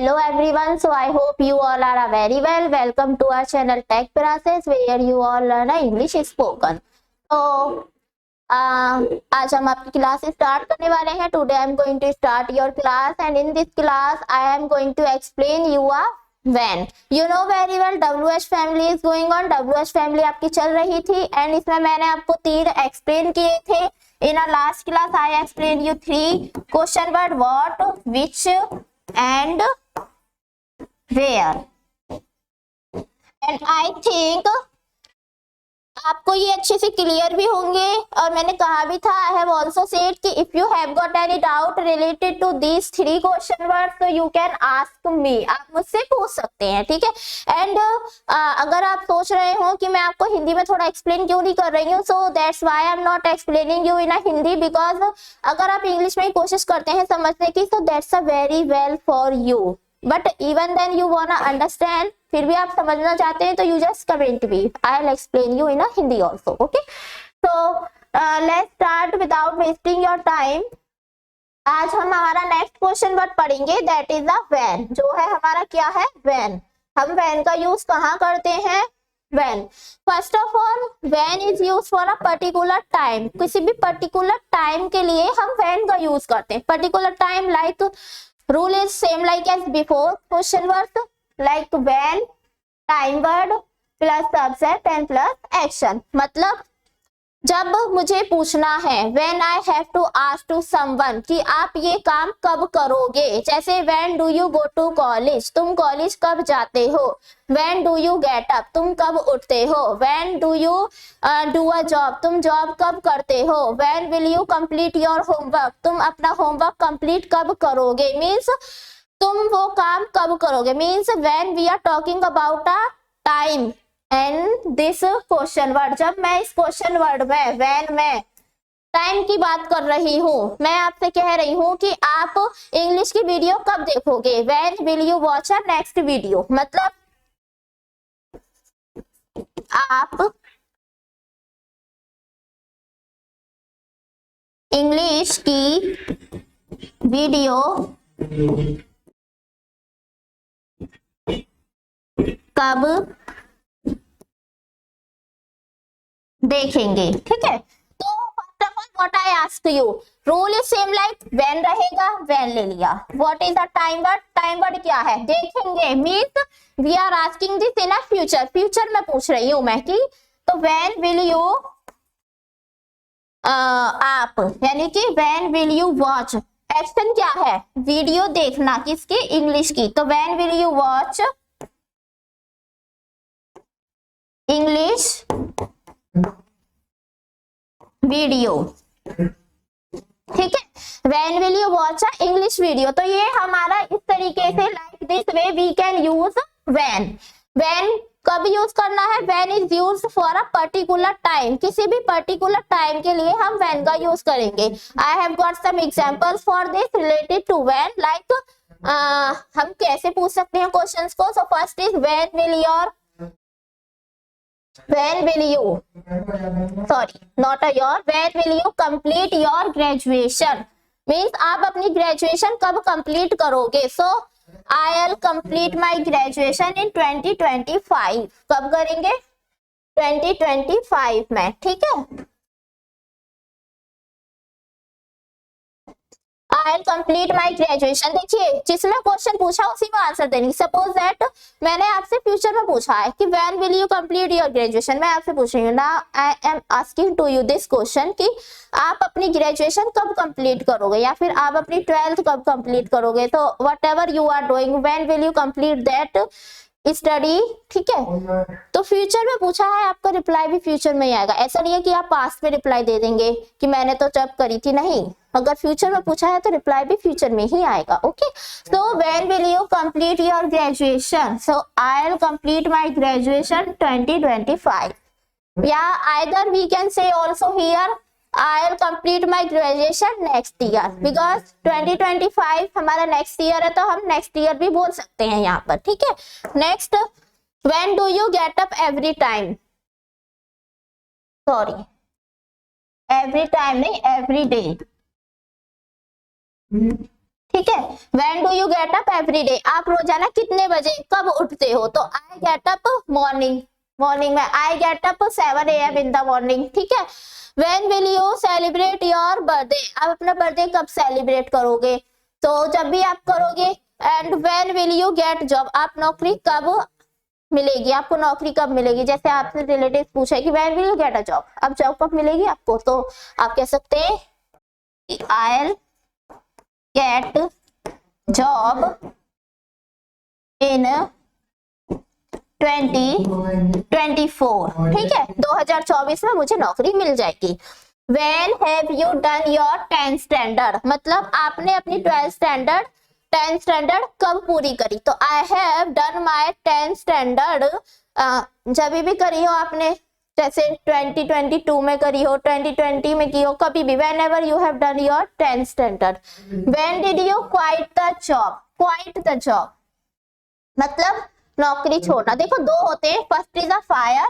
Hello everyone, so I hope you all are very well. Welcome to our channel Tech Process where you all learn English spoken. So आज हम आपकी class start करने वाले हैं. Today I am going to start your class and in this class I am going to explain you a when. You know very well WH family is going on. WH family आपकी चल रही थी and इसमें मैंने आपको 3 explain किए थे. In our last class I explained you 3 question word: what, which and where. And I think आपको ये अच्छे से क्लियर भी होंगे. और मैंने कहा भी था, आई हैव आल्सो सेड कि if you have got any doubt related to these 3 question words तो यू कैन आस्क मी, आप मुझसे पूछ सकते हैं, ठीक है. एंड अगर आप सोच रहे हो कि मैं आपको हिंदी में थोड़ा एक्सप्लेन क्यों नहीं कर रही हूँ, so that's why I am not explaining you in a Hindi, because अगर आप इंग्लिश में ही कोशिश करते हैं समझने की, so that's a very well for you. But even then you want to understand, फिर भी आप समझना चाहते हैं तो you just comment me, I will explain you in Hindi also. Okay, so let's start without wasting your time. आज हम हमारा नेक्स्ट क्वेश्चन वर्ड पढ़ेंगे, दैट इज अ व्हेन. जो है हमारा क्या है, व्हेन. हम व्हेन का यूज कहाँ करते हैं, when. First of all when is use for a particular time. किसी भी पर्टिकुलर टाइम के लिए हम व्हेन का यूज करते हैं. Particular time like rule is same like as before. Question words like when, time word plus subject and plus action. मतलब जब मुझे पूछना है, when I have to ask to someone कि आप ये काम कब करोगे. जैसे when do you go to college, तुम कॉलेज कब जाते हो. when do you get up, तुम कब उठते हो. when do you do a job, तुम जॉब कब करते हो. when will you complete your homework, तुम अपना होमवर्क कंप्लीट कब करोगे. मीन्स तुम वो काम कब करोगे. Means when we are talking about a time and this question word. जब मैं इस क्वेश्चन वर्ड में when मैं टाइम की बात कर रही हूँ, मैं आपसे कह रही हूँ कि आप इंग्लिश की वीडियो कब देखोगे. when will you watch a next video, मतलब आप इंग्लिश की वीडियो कब देखेंगे, ठीक है. तो first of all what I ask you, rule is same like when रहेगा, व्हेन ले लिया. What is the time word, time word क्या है, देखेंगे. Means we are asking this in a future. Future में पूछ रही हूं मैं कि तो व्हेन विल यू आप, यानी कि when will you watch. Action क्या है, वीडियो देखना, किसकी, इंग्लिश की. तो when will you watch English video, ठीक है. When will you watch a English video. तो ये हमारा इस तरीके से like this way we can use when. When कब यूज करना है, when is use for a particular time. किसी भी पर्टिकुलर टाइम के लिए हम व्हेन का यूज करेंगे. I have got some examples for this related to when. Like हम कैसे पूछ सकते हैं क्वेश्चंस को. So first is when will you complete your graduation. Means आप अपनी ग्रेजुएशन कब कंप्लीट करोगे. So I will complete my graduation in 2025. कब करेंगे, 2025 में, ठीक है. I will complete my graduation. देखिए जिसमें क्वेश्चन पूछा उसी में आंसर देनी. सपोज दैट मैंने आपसे फ्यूचर में पूछा है कि when will you complete your graduation. मैं आपसे पूछ रही हूँ ना, I am asking to you this question कि आप अपनी ग्रेजुएशन कब कंप्लीट करोगे या फिर आप अपनी 12th कब कंप्लीट करोगे. तो whatever you are doing, when will you complete that study, ठीक है. तो फ्यूचर में पूछा है, आपका रिप्लाई भी फ्यूचर में ही आएगा. ऐसा नहीं है कि आप पास्ट में रिप्लाई दे देंगे कि मैंने तो जब करी थी, नहीं. अगर फ्यूचर में पूछा है तो रिप्लाई भी फ्यूचर में ही आएगा. Okay, so when will you complete your graduation. So I will complete my graduation 2025. या either we can say also here I will complete my graduation next year, because 2025 हमारा नेक्स्ट ईयर है तो हम next year भी बोल सकते हैं यहाँ पर, ठीक है. Next, when do you get up every time, sorry every time नहीं, every day. ठीक है। When do you get up every day, आप रोजाना कितने बजे कब उठते हो, तो I get up morning, morning में I get up 7 AM in the morning, ठीक है। When will you celebrate your birthday, आप अपना बर्थडे कब सेलिब्रेट करोगे, तो जब भी आप करोगे। And when will you get job, आप नौकरी कब मिलेगी, आपको नौकरी कब मिलेगी, जैसे आपसे रिलेटिव पूछा है कि when will you get a job, अब जॉब कब मिलेगी आपको, तो आप कह सकते हैं I'll get job in 2024, ठीक है, 2024 में मुझे नौकरी मिल जाएगी। When have you done your 10th standard, मतलब आपने अपनी 10th standard कब पूरी करी, तो I have done my 10th standard जब भी करी हो आपने, जैसे 2022 में करी हो, 2020 में की हो, कभी भी, whenever you have done your 10th standard। When did you quit the job, quit the job मतलब नौकरी छोड़ना। देखो दो होते हैं, first is a fire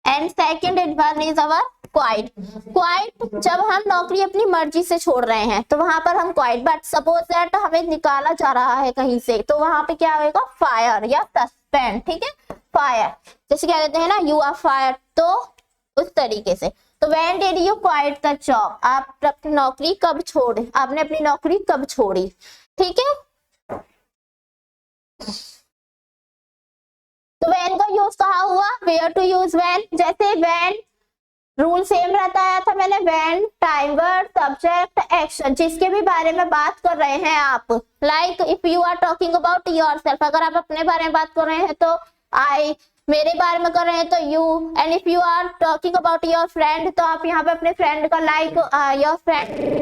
and second one is our quite. Quite जब हम नौकरी अपनी मर्जी से छोड़ रहे हैं तो वहां पर हम क्वाइट, बट सपोज दैट हमें निकाला जा रहा है कहीं से, तो वहां पे क्या होगा, फायर या सस्पेंड, ठीक है। फायर जैसे क्या कहते हैं ना, यू आर फायर, तो उस तरीके से। तो when did you quite the job, आप अपनी नौकरी कब छोड़े, आपने अपनी नौकरी कब छोड़ी, ठीक है। तो व्हेन का यूज कहाँ हुआ, वेयर टू यूज व्हेन, जैसे व्हेन रूल सेम रहता है था मैंने, when, time, verb, subject, action, जिसके भी बारे में बात कर रहे हैं आप, like if you are talking about yourself, अगर आप अपने बारे में बात कर रहे हैं तो आई, मेरे बारे में कर रहे हैं तो you, and if you are talking about your friend, तो आप यहाँ पे अपने फ्रेंड का लाइक योर फ्रेंड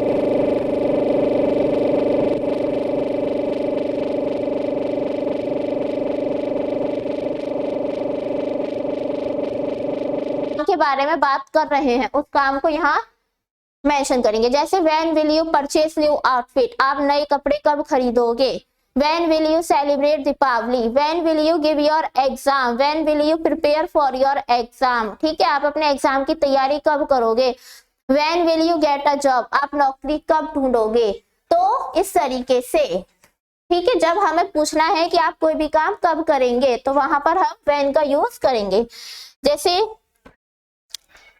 के बारे में बात कर रहे हैं, उस काम को यहाँ मेंशन करेंगे। जैसे when will you purchase new outfit, आप नए कपड़े कब खरीदोगे। When will you celebrate Deepawali, when will you give your exam, when will you prepare for your exam, ठीक है, आप अपने एग्जाम की तैयारी कब करोगे। When will you get a job, आप नौकरी कब ढूंढोगे। तो इस तरीके से, ठीक है, जब हमें पूछना है कि आप कोई भी काम कब करेंगे तो वहां पर हम व्हेन का यूज करेंगे। जैसे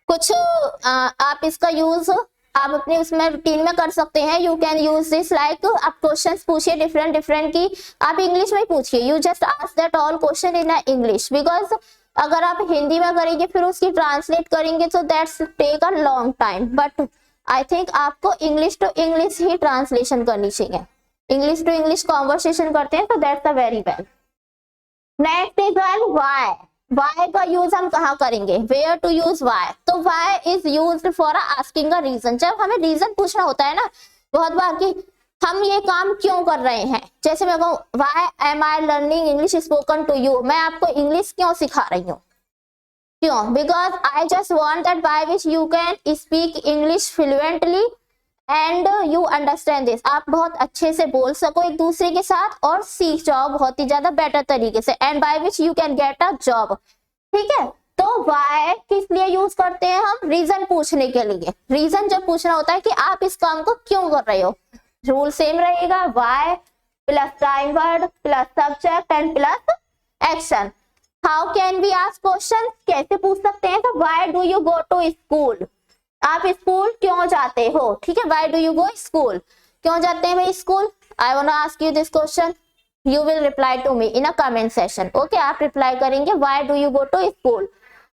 कुछ आप इसका यूज आप अपने उसमें रूटीन में कर सकते हैं। You can use this like, आप क्वेश्चंस पूछिए डिफरेंट डिफरेंट की, आप इंग्लिश में पूछिए, you just ask that all question in English, because अगर आप हिंदी में करेंगे फिर उसकी ट्रांसलेट करेंगे तो that's take a long time, but I think आपको इंग्लिश टू इंग्लिश ही ट्रांसलेशन करनी चाहिए। इंग्लिश टू इंग्लिश कॉन्वर्सेशन करते हैं तो that's a very well. Next is why, why का यूज हम कहाँ करेंगे, वेयर टू यूज वाई, तो why is used for asking a reason, जब हमें रीजन पूछना होता है ना बहुत बार कि हम ये काम क्यों कर रहे हैं। जैसे मैं कहूँ why am I learning English spoken to you, मैं आपको इंग्लिश क्यों सिखा रही हूँ, क्यों, because I just want that by which you can speak English fluently and you understand this, आप बहुत अच्छे से बोल सको एक दूसरे के साथ और सीख जाओ बहुत ही ज्यादा बेटर तरीके से, and bye which you can get a job, ठीक है। तो वाई किस लिए यूज करते हैं हम, रीजन पूछने के लिए। रीजन जब पूछना होता है कि आप इस काम को क्यों कर रहे हो, रूल सेम रहेगा, why plus time word plus subject and plus action. How can we ask question, कैसे पूछ सकते हैं, तो why do you go to school, आप स्कूल क्यों जाते हो, ठीक है, why do you go school, क्यों जाते हैं भाई school. I want to ask you this question, you will reply to me in a comment session, okay, आप रिप्लाई करेंगे why do you go to school.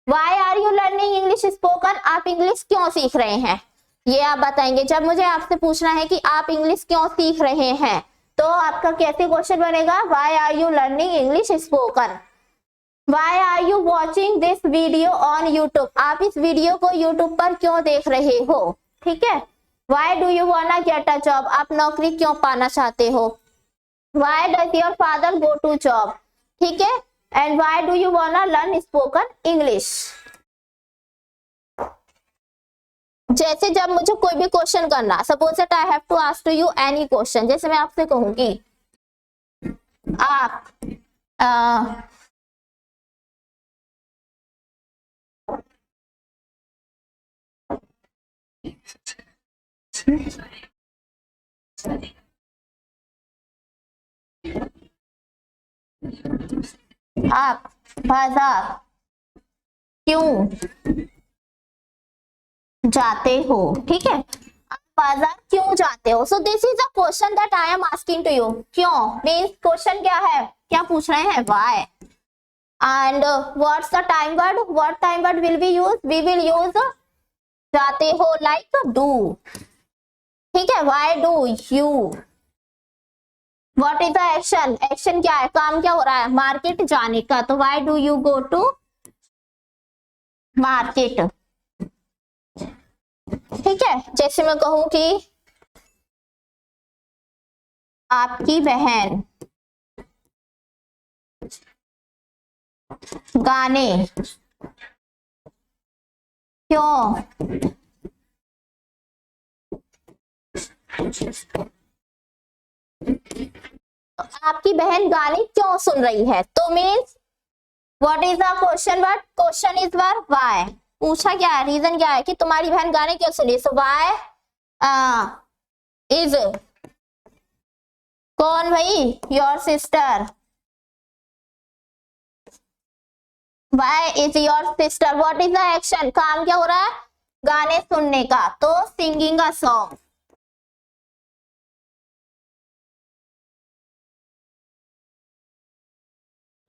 Why are you learning English spoken, आप English क्यों सीख रहे हैं, ये आप बताएंगे। जब मुझे आपसे पूछना है कि आप इंग्लिश क्यों सीख रहे हैं तो आपका कैसे क्वेश्चन बनेगा, why are you learning English spoken. Why are you watching this video on YouTube, आप इस वीडियो को YouTube पर क्यों देख रहे हो, ठीक है। Why do you wanna get a job, आप नौकरी क्यों पाना चाहते हो। Why does your father go to job, ठीक है, and why do you wanna learn spoken English। जैसे जब मुझे कोई भी क्वेश्चन करना, suppose that I have to ask to you any question, जैसे मैं आपसे कहूंगी आप आप बाजार क्यों जाते हो, ठीक है, आप बाजार क्यों जाते हो। So this is a question that I am asking to you. क्यों मीन्स क्वेश्चन क्या है, क्या पूछ रहे हैं, why. And what's the time word, what time word will be use, we will use जाते हो लाइक डू, ठीक है, why do you. What is the action, action क्या है, काम क्या हो रहा है, मार्केट जाने का, तो why do you go to market, ठीक है। जैसे मैं कहूं कि आपकी बहन गाने क्यों आपकी बहन गाने क्यों सुन रही है, तो means what is the question word, question is word why. पूछा क्या है, रीजन क्या है कि तुम्हारी बहन गाने क्यों सुन रही है, सो व्हाई इज, कौन भाई, your sister, why is your sister, what is the action, काम क्या हो रहा है, गाने सुनने का, तो सिंगिंग अ सॉन्ग,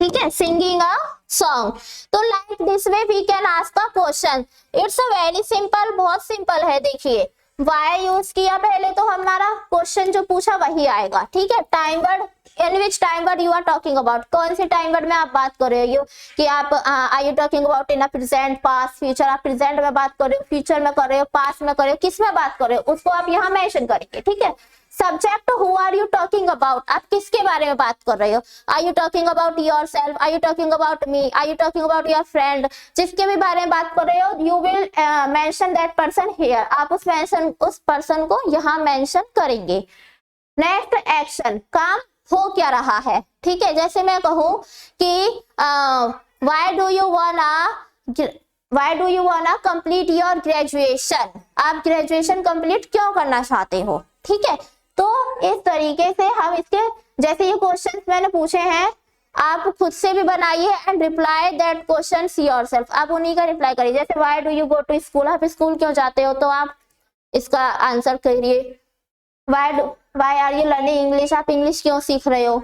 ठीक है, सिंगिंग अ सॉन्ग। तो like this way we can ask a question, it's a very simple, बहुत सिंपल है। देखिए वाई यूज किया पहले, तो हमारा क्वेश्चन जो पूछा वही आएगा, ठीक है। Time word, in which time word you are talking about, कौन से टाइम वर्ड में आप बात कर रहे हो, कि आप are you talking about in present, past, future, आप प्रेजेंट में बात कर रहे हो, फ्यूचर में कर रहे हो, पास्ट में कर रहे हो, किस में बात कर रहे हो, उसको आप यहाँ मेंशन करेंगे, ठीक है। Subject, who are you talking about, आप किसके बारे में बात कर रहे हो, are you talking about yourself, are you talking about me, are you talking about your friend, जिसके भी बारे में बात कर रहे हो, you will mention that person here, आप उस पर्सन को यहाँ मेंशन करेंगे। नेक्स्ट एक्शन, काम हो क्या रहा है, ठीक है। जैसे मैं कहूं कि why do you wanna complete your graduation, आप ग्रेजुएशन कंप्लीट क्यों करना चाहते हो, ठीक है। तो इस तरीके से हम इसके, जैसे ये क्वेश्चंस मैंने पूछे हैं, आप खुद से भी बनाइए and reply that questions yourself, आप उन्हीं का रिप्लाई करिए। जैसे why do you go to school, आप स्कूल क्यों जाते हो, तो आप इसका आंसर करिए। Why are you learning English, आप इंग्लिश क्यों सीख रहे हो।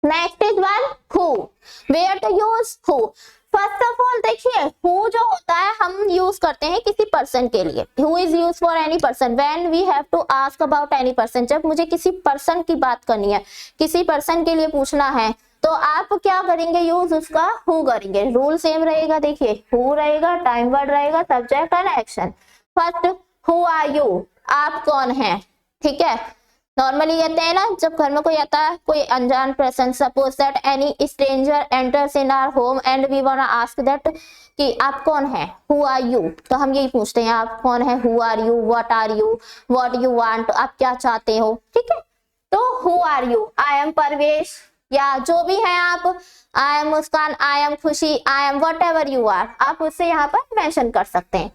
Next is one who, where to use who. First of all देखिए हु जो होता है हम यूज करते हैं किसी पर्सन के लिए, who is use for any person, when we have to ask about any person, जब मुझे किसी पर्सन की बात करनी है, किसी पर्सन के लिए पूछना है, तो आप क्या करेंगे, यूज उसका हु करेंगे। रूल सेम रहेगा, देखिए हु रहेगा, टाइम वर्ड रहेगा, subject and action. First who are you, आप कौन है, ठीक है। नॉर्मली कहते हैं ना, जब घर में कोई आता है, कोई अनजान person, suppose that any stranger enters in our home and we want to ask that कि आप कौन है, हु आर यू, तो हम यही पूछते हैं आप कौन है, who are you, what you want, आप क्या चाहते हो, ठीक है। तो who are you, I am Parvesh, या जो भी है आप, I am Muskan, I am Khushi, I am whatever you are, आप उससे यहाँ पर मेंशन कर सकते हैं।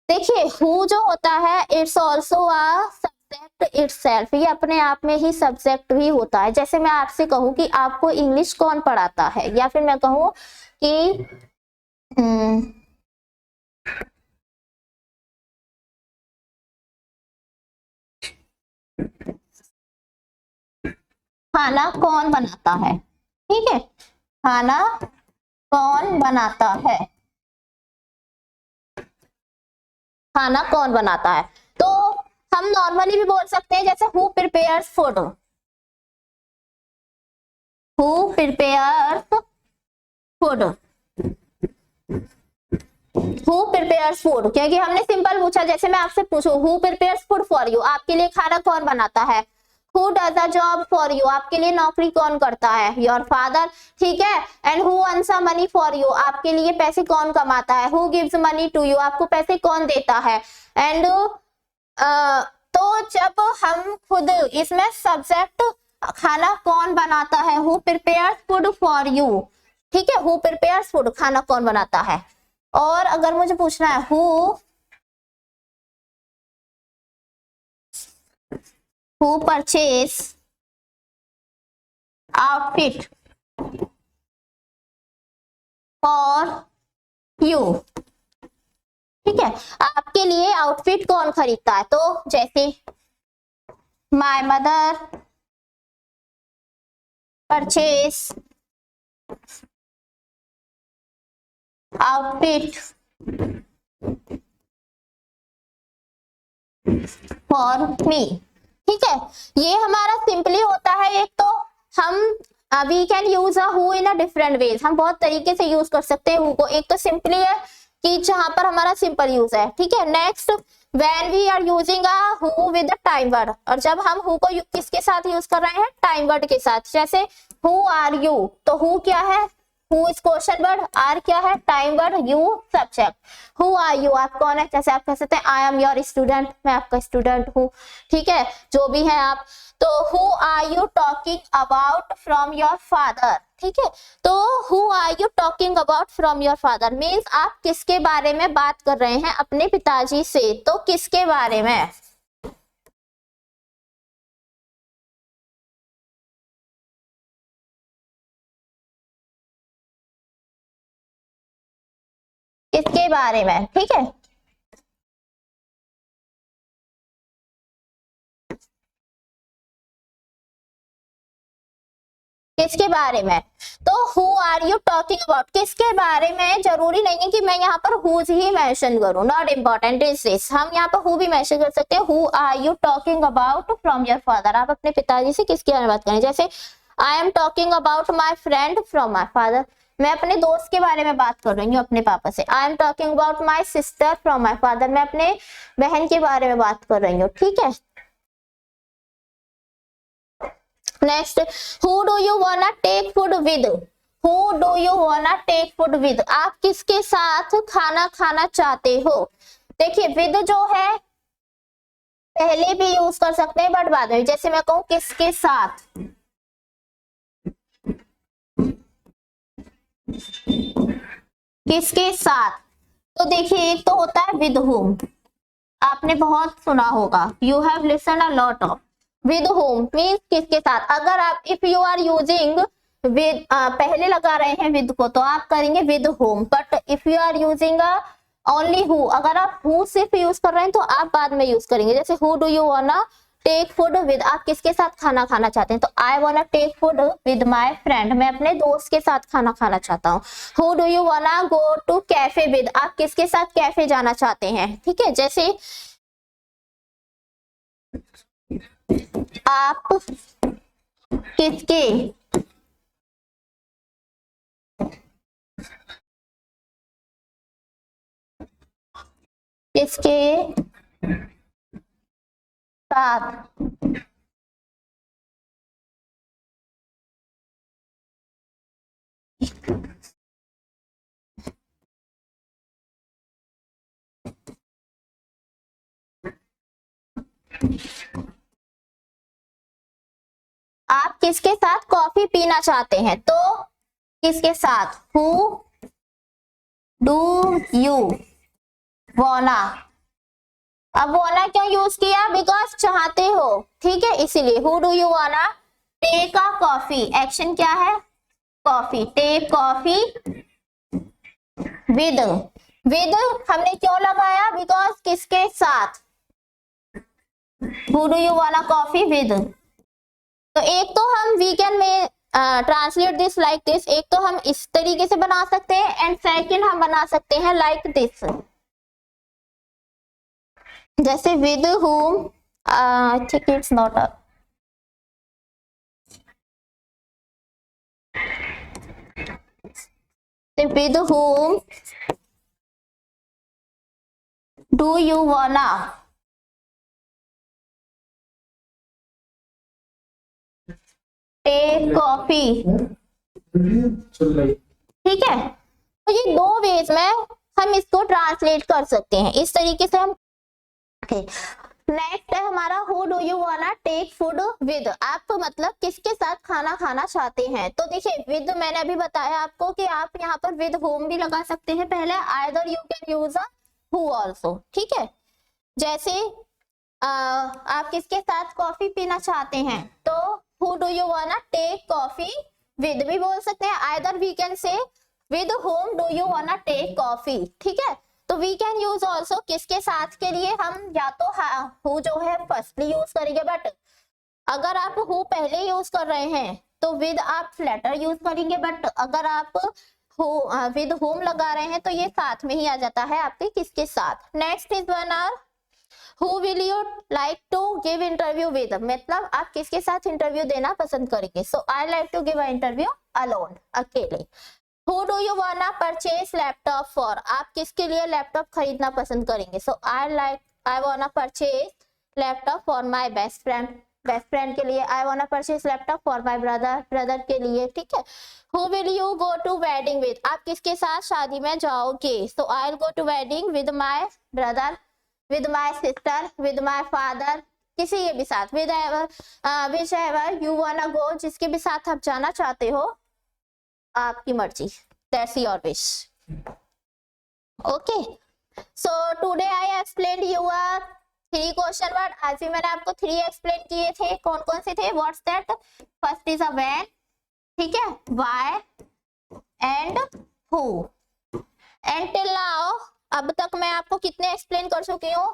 देखिए हु जो होता है it's also a subject itself, ये अपने आप में ही सब्जेक्ट भी होता है। जैसे मैं आपसे कहूं कि आपको इंग्लिश कौन पढ़ाता है, या फिर मैं कहूं कि खाना कौन बनाता है, ठीक है, खाना कौन बनाता है, खाना कौन बनाता है। तो हम नॉर्मली भी बोल सकते हैं, जैसे who prepares food, who prepares food, who prepares food, क्योंकि हमने सिंपल पूछा। जैसे मैं आपसे पूछूं who prepares food for you, आपके लिए खाना कौन बनाता है। Who does a job for you, आपके लिए नौकरी कौन करता है, योर फादर, ठीक है। And who earns money for you, आपके लिए पैसे कौन कमाता है। Who gives money to you, आपको पैसे कौन देता है। एंड तो जब हम खुद इसमें सब्जेक्ट खाना कौन बनाता है, who prepares food for you, ठीक है, हु प्रिपेयर्स फूड, खाना कौन बनाता है। और अगर मुझे पूछना है who purchase outfit for you, ठीक है, आपके लिए आउटफिट कौन खरीदता है, तो जैसे my mother purchase outfit for me, ठीक है। ये हमारा सिंपली होता है, एक तो हम we can use a who in a different ways, हम बहुत तरीके से यूज कर सकते हैं हु को। एक तो सिंपली है कि जहां पर हमारा सिंपल यूज है, ठीक है। Next when we are using a who with a time word, और जब हम हु को किसके साथ यूज कर रहे हैं, टाइम वर्ड के साथ। जैसे हु आर यू, तो हु क्या है, who is question word, are क्या है, time word, you subject. Who are you, आप कौन है, जैसे आप कह सकते हैं आई एम योर स्टूडेंट, मैं आपका स्टूडेंट हूँ, ठीक है, जो भी है आप। तो who are you talking about from your father, ठीक है। तो who are you talking about from your father means आप किसके बारे में बात कर रहे हैं, अपने पिताजी से, तो किसके बारे में, किसके बारे में, ठीक है। किसके बारे में, तो who are you talking about, किसके बारे में, जरूरी नहीं है कि मैं यहाँ पर हुज ही मेंशन करूँ, नॉट इम्पोर्टेंट इज दिस, हम यहाँ पर हु भी मेंशन कर सकते हैं। Who are you talking about from your father, आप अपने पिताजी से किसके बारे में बात करें। जैसे I am talking about my friend from my father, मैं अपने दोस्त के बारे में बात कर रही हूँ अपने पापा से। I am talking about my sister from my father, मैं अपने बहन के बारे में बात कर रही हूँ, ठीक है। Next, who do you wanna take food with, who do you wanna take food with, आप किसके साथ खाना खाना चाहते हो। देखिए विद जो है पहले भी यूज कर सकते हैं बट बाद में, जैसे मैं कहूं किसके साथ, किसके साथ, तो देखिए एक तो होता है विद होम, आपने बहुत सुना होगा, you have listen a lot of. With whom means किसके साथ, अगर आप if you are using with पहले लगा रहे हैं विद को तो आप करेंगे with whom, but if you are using only who, अगर आप हु सिर्फ यूज कर रहे हैं तो आप बाद में यूज करेंगे। जैसे who do you wanna take food with, आप किसके साथ खाना खाना चाहते हैं, तो I wanna take food with my friend, मैं अपने दोस्त के साथ खाना खाना चाहता हूँ। Who do you wanna go to cafe with, आप किसके साथ कैफे जाना चाहते हैं, ठीक है। जैसे आप किसके किसके साथ आप किसके साथ कॉफी पीना चाहते हैं, तो किसके साथ, हु डू यू वांना, अब वांना क्यों यूज किया, बिकॉज चाहते हो, ठीक है, इसीलिए who do you wanna take a coffee, action क्या है, coffee, take coffee with, with हमने क्यों लगाया, बिकॉज किसके साथ, who do you wanna coffee with. तो एक तो हम वी कैन में ट्रांसलेट दिस लाइक दिस, एक तो हम इस तरीके से बना सकते हैं एंड सेकंड हम बना सकते हैं लाइक दिस, जैसे with whom I think it's not a, with whom do you wanna take coffee, ठीक है। तो ये दो वेज में हम इसको ट्रांसलेट कर सकते हैं, इस तरीके से हम। नेक्स्ट है हमारा who do you wanna take food with, आप मतलब किसके साथ खाना खाना चाहते हैं। तो देखिए विद मैंने अभी बताया आपको कि आप यहाँ पर विद होम भी लगा सकते हैं पहले, either you can use who also, ठीक है। जैसे आप किसके साथ कॉफी पीना चाहते हैं, तो who do you wanna take coffee with भी बोल सकते हैं, either we can say with whom do you wanna take coffee, ठीक है। तो we can use also किसके साथ के लिए हम या तो who जो है फर्स्टली यूज करेंगे, बट अगर आप who पहले यूज कर रहे हैं तो with आप लेटर यूज करेंगे, बट अगर आप with whom लगा रहे हैं तो ये साथ में ही आ जाता है आपके किसके साथ। Next is one are Who will you like to give interview with, मतलब आप किसके साथ इंटरव्यू देना पसंद करेंगे। So I like to give an interview alone, अकेले। Who do you wanna purchase laptop for, आप किसके लिए लैपटॉप खरीदना पसंद करेंगे। So I wanna purchase laptop for my best friend के लिए। I wanna purchase laptop for my brother के लिए, ठीक है। Who will you go to wedding with, आप किसके साथ शादी में जाओगे। So I'll go to wedding with my brother, with my sister, with my father, किसी के भी साथ, whichever you wanna go, जिसके भी साथ आप जाना चाहते हो, आपकी मर्जी, that's your wish। Okay, so today I explained you a 3 question word। आज भी मैंने आपको 3 एक्सप्लेन किए थे। कौन कौन से थे, what's that, first is a when, ठीक है, why and who, and till now अब तक मैं आपको कितने एक्सप्लेन कर चुकी हूँ,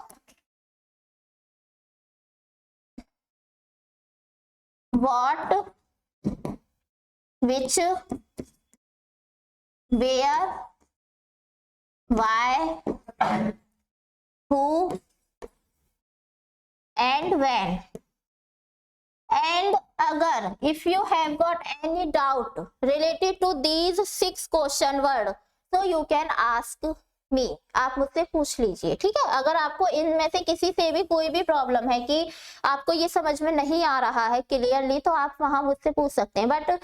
what, which, where, why, who and when। And अगर if you have got any doubt related to these 6 question word, so you can ask me, आप मुझसे पूछ लीजिए, ठीक है। अगर आपको इनमें से किसी से भी कोई भी प्रॉब्लम है कि आपको ये समझ में नहीं आ रहा है क्लियरली, तो आप वहां मुझसे पूछ सकते हैं। But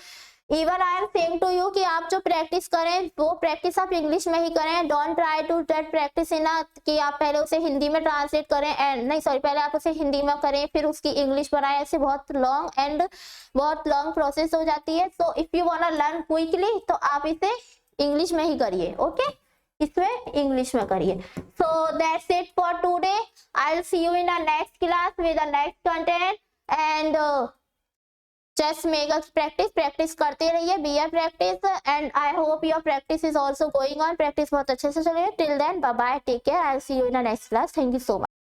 even I am saying to you कि आप जो प्रैक्टिस करें वो प्रैक्टिस आप इंग्लिश में ही करें। Don't try to that practice in कि आप पहले उसे हिंदी में ट्रांसलेट करें, एंड नहीं सॉरी, पहले आप उसे हिंदी में करें फिर उसकी इंग्लिश बनाएं, ऐसे बहुत लॉन्ग प्रोसेस हो जाती है। So if you want to learn quickly तो आप इसे इंग्लिश में ही करिए, ओके, इसमें इंग्लिश में करिए। So that's it for today, I will see you in a next class with a next content, and just make us practice करते रहिए, be a practice, and I hope your practice is also going on, practice बहुत अच्छे से चले। till then bye bye, take care, I'll see you in the next class, thank you so much।